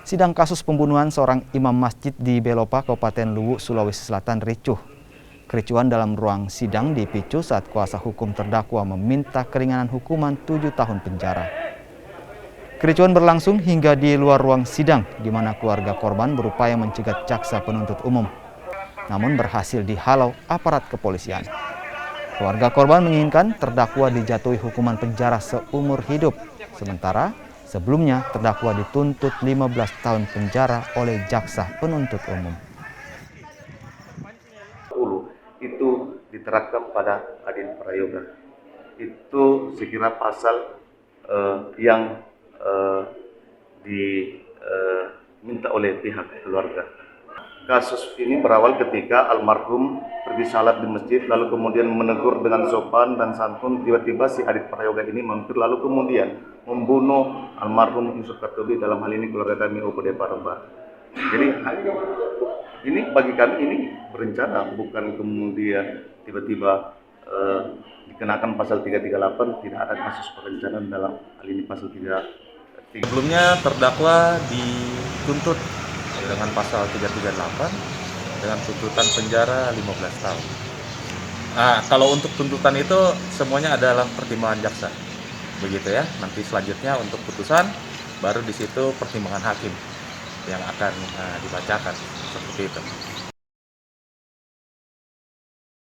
Sidang kasus pembunuhan seorang imam masjid di Belopa, Kabupaten Luwu, Sulawesi Selatan ricuh. Kericuhan dalam ruang sidang dipicu saat kuasa hukum terdakwa meminta keringanan hukuman 7 tahun penjara. Kericuhan berlangsung hingga di luar ruang sidang, di mana keluarga korban berupaya mencegat jaksa penuntut umum, namun berhasil dihalau aparat kepolisian. Keluarga korban menginginkan terdakwa dijatuhi hukuman penjara seumur hidup, sementara sebelumnya terdakwa dituntut 15 tahun penjara oleh jaksa penuntut umum. Itu diterapkan pada adil prayoga. Itu sekira pasal yang diminta oleh pihak keluarga. Kasus ini berawal ketika almarhum pergi salat di masjid, lalu kemudian menegur dengan sopan dan santun. Tiba-tiba si Adit Prayoga ini mampir, lalu kemudian membunuh almarhum Yusuf Kartobi, dalam hal ini keluarga kami OPD Paremba. Jadi ini bagi kami ini berencana, bukan kemudian tiba-tiba dikenakan pasal 338. Tidak ada kasus perencanaan dalam hal ini pasal 3. Sebelumnya terdakwa dituntut dengan pasal 338 dengan tuntutan penjara 15 tahun. Nah, kalau untuk tuntutan itu semuanya adalah pertimbangan jaksa. Begitu ya. Nanti selanjutnya untuk putusan baru di situ pertimbangan hakim yang akan dibacakan seperti itu.